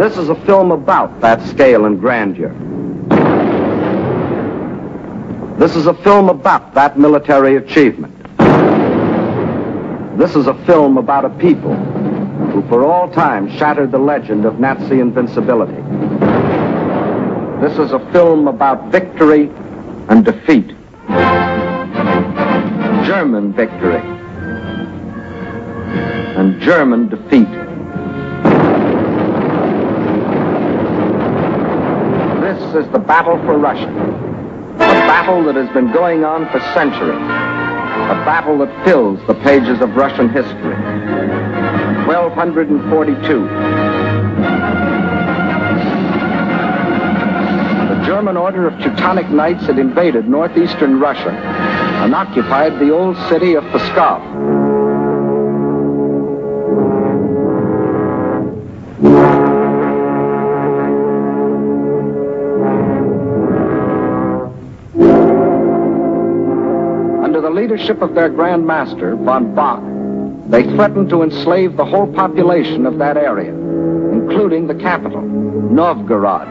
This is a film about that scale and grandeur. This is a film about that military achievement. This is a film about a people who for all time shattered the legend of Nazi invincibility. This is a film about victory and defeat. German victory and German defeat. This is the battle for Russia. A battle that has been going on for centuries. A battle that fills the pages of Russian history. 1242. The German Order of Teutonic Knights had invaded northeastern Russia and occupied the old city of Pskov. Under the leadership of their Grand Master, von Bock, they threatened to enslave the whole population of that area, including the capital, Novgorod.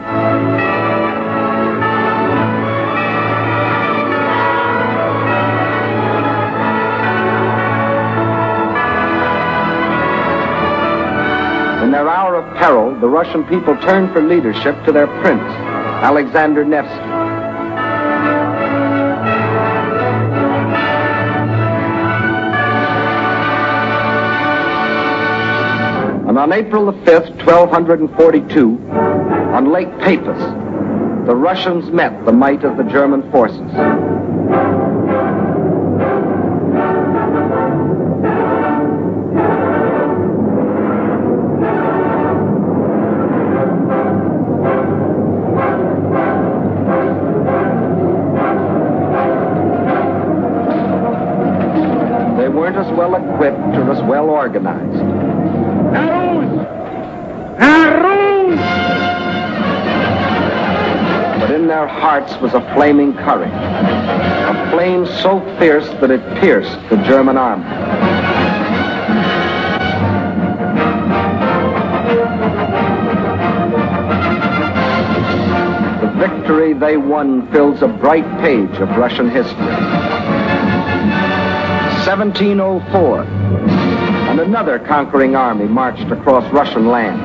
In their hour of peril, the Russian people turned for leadership to their prince, Alexander Nevsky. And on April the 5th, 1242, on Lake Peipus, the Russians met the might of the German forces. They weren't as well equipped or as well organized. But in their hearts was a flaming courage, a flame so fierce that it pierced the German army. The victory they won fills a bright page of Russian history. 1704, and another conquering army marched across Russian land.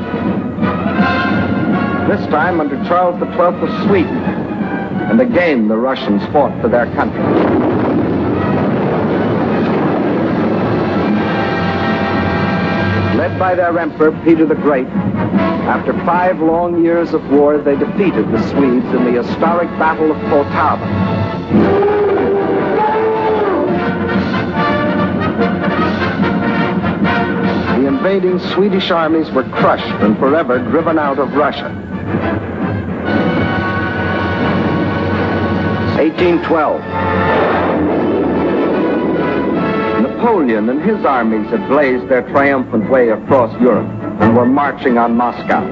This time under Charles XII of Sweden, and again the Russians fought for their country. Led by their emperor, Peter the Great, after 5 long years of war, they defeated the Swedes in the historic Battle of Poltava. The invading Swedish armies were crushed and forever driven out of Russia. 1812. Napoleon and his armies had blazed their triumphant way across Europe and were marching on Moscow.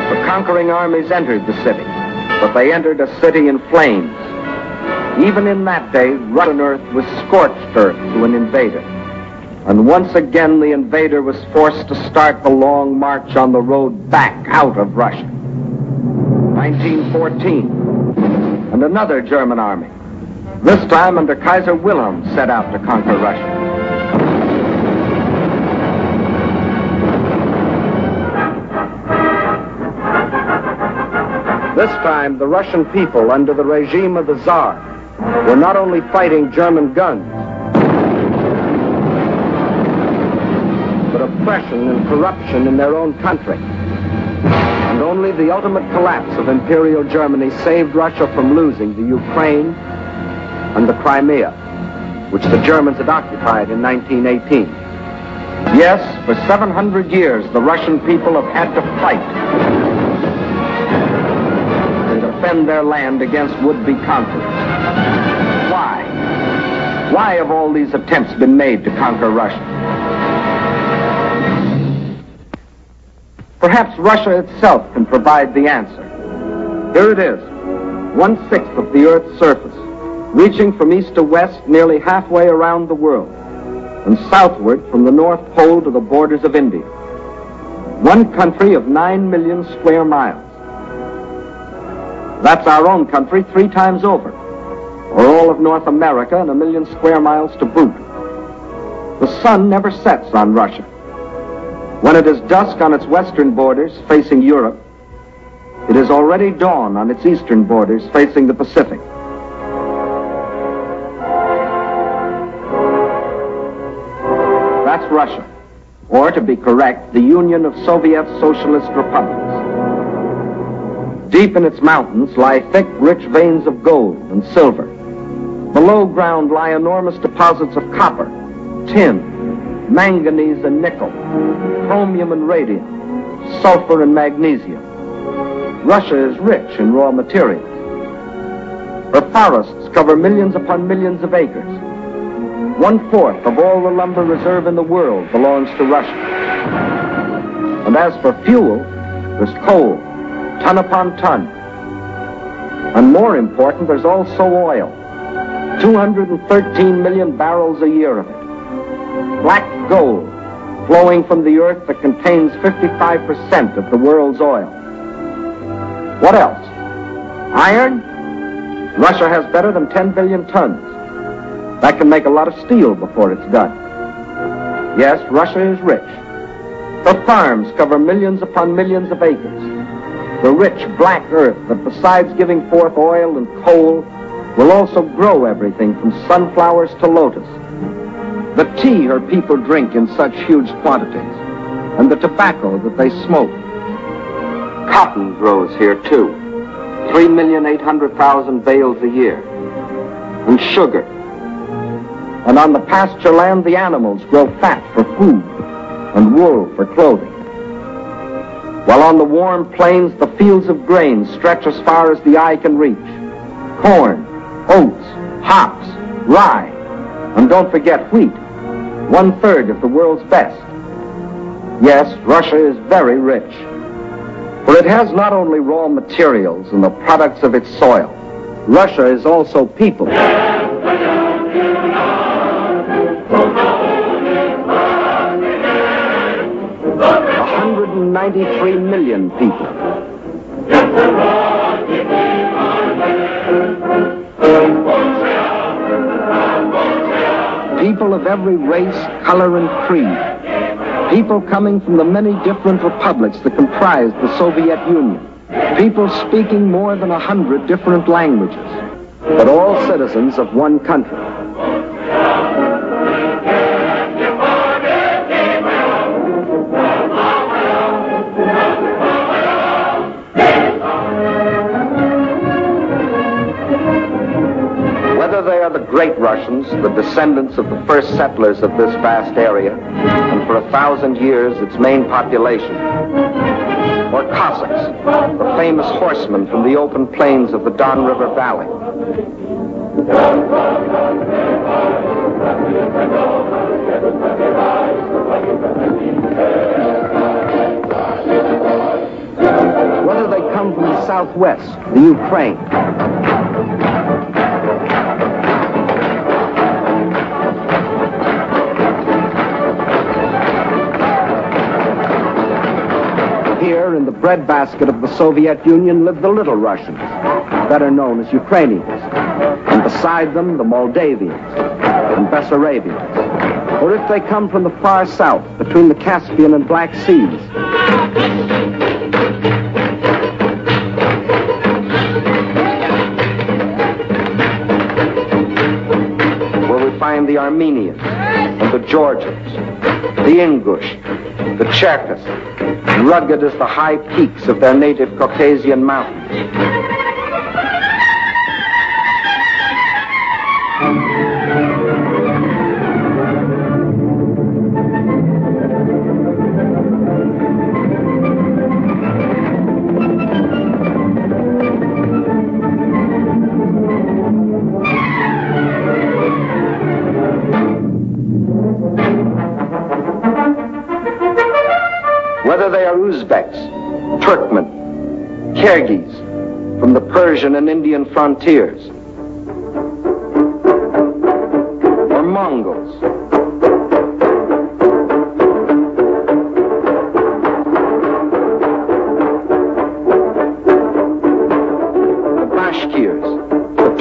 The conquering armies entered the city, but they entered a city in flames. Even in that day, Russian earth was scorched earth to an invader. And once again, the invader was forced to start the long march on the road back out of Russia. 1914, and another German army, this time under Kaiser Wilhelm, set out to conquer Russia. This time, the Russian people, under the regime of the Tsar, were not only fighting German guns, but oppression and corruption in their own country. And only the ultimate collapse of Imperial Germany saved Russia from losing the Ukraine and the Crimea, which the Germans had occupied in 1918. Yes, for 700 years, the Russian people have had to fight to defend their land against would-be conquerors. Why? Why have all these attempts been made to conquer Russia? Perhaps Russia itself can provide the answer. Here it is, 1/6 of the Earth's surface, reaching from east to west nearly halfway around the world. and southward from the North Pole to the borders of India. One country of 9 million square miles. That's our own country 3 times over, or all of North America and 1 million square miles to boot. The sun never sets on Russia. When it is dusk on its western borders facing Europe, it is already dawn on its eastern borders facing the Pacific. That's Russia, or to be correct, the Union of Soviet Socialist Republics. Deep in its mountains lie thick, rich veins of gold and silver. Below ground lie enormous deposits of copper, tin, manganese and nickel, chromium and radium, sulfur and magnesium. Russia is rich in raw materials. Her forests cover millions upon millions of acres. 1/4 of all the lumber reserve in the world belongs to Russia. And as for fuel, there's coal, ton upon ton. And more important, there's also oil. 213 million barrels a year of it. Black gold flowing from the earth that contains 55% of the world's oil. What else? Iron? Russia has better than 10 billion tons. That can make a lot of steel before it's done. Yes, Russia is rich. Her farms cover millions upon millions of acres. The rich black earth that besides giving forth oil and coal will also grow everything from sunflowers to lotus. The tea her people drink in such huge quantities, and the tobacco that they smoke. Cotton grows here too, 3,800,000 bales a year. And sugar. And on the pasture land, the animals grow fat for food and wool for clothing. While on the warm plains, the fields of grain stretch as far as the eye can reach. Corn, oats, hops, rye, and don't forget wheat, 1/3 of the world's best. Yes, Russia is very rich, for it has not only raw materials and the products of its soil. Russia is also people. 193 million people. People of every race, color, and creed. People coming from the many different republics that comprised the Soviet Union. People speaking more than 100 different languages, but all citizens of one country. Whether they are the great Russians, the descendants of the first settlers of this vast area, and for 1,000 years its main population, or Cossacks, the famous horsemen from the open plains of the Don River Valley. Whether they come from the Southwest, the Ukraine, here in the breadbasket of the Soviet Union live the Little Russians, better known as Ukrainians, and beside them the Moldavians and Bessarabians. Or if they come from the far south, between the Caspian and Black Seas, where we find the Armenians and the Georgians, the Ingush, the Cherkess, rugged as the high peaks of their native Caucasian mountains. Whether they are Uzbeks, Turkmen, Kyrgyz, from the Persian and Indian frontiers, or Mongols,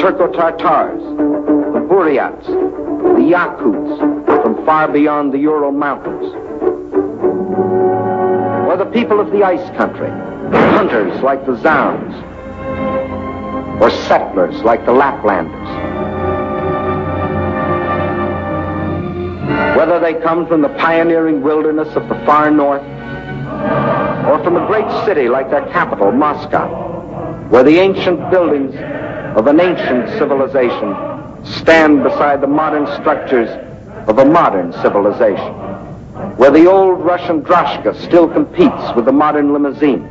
Turco-Tartars, the Buryats, the Yakuts from far beyond the Ural Mountains, or the people of the ice country, hunters like the Zounds, or settlers like the Laplanders. Whether they come from the pioneering wilderness of the far north, or from a great city like their capital, Moscow, where the ancient buildings of an ancient civilization stand beside the modern structures of a modern civilization, where the old Russian droshka still competes with the modern limousine.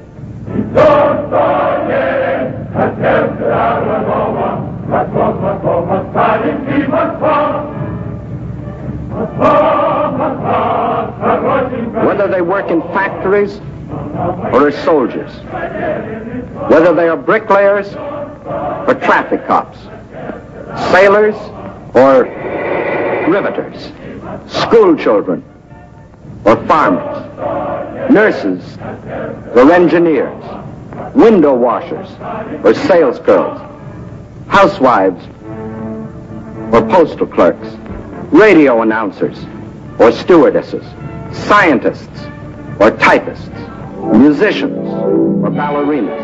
Whether they work in factories or as soldiers, whether they are bricklayers or traffic cops, sailors or riveters, school children or farmers, nurses or engineers, window washers or salesgirls, housewives or postal clerks, radio announcers or stewardesses, scientists or typists, musicians or ballerinas.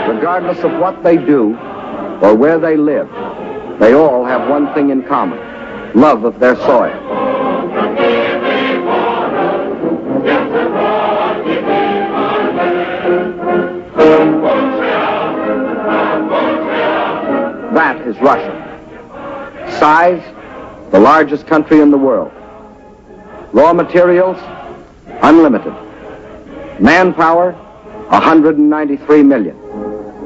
Regardless of what they do or where they live, they all have one thing in common: love of their soil. That is Russia. Size, the largest country in the world. Raw materials, unlimited. Manpower, 193 million.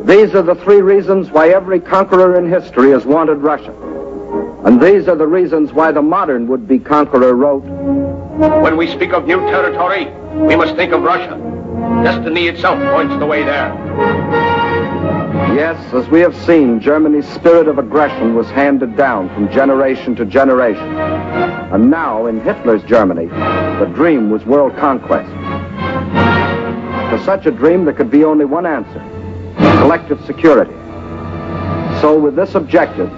These are the three reasons why every conqueror in history has wanted Russia. And these are the reasons why the modern would-be conqueror wrote, "When we speak of new territory, we must think of Russia. Destiny itself points the way there." Yes, as we have seen, Germany's spirit of aggression was handed down from generation to generation. And now, in Hitler's Germany, the dream was world conquest. For such a dream, there could be only one answer: collective security. So with this objective,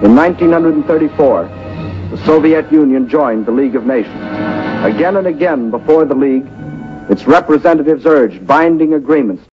in 1934, the Soviet Union joined the League of Nations. Again and again before the League, its representatives urged binding agreements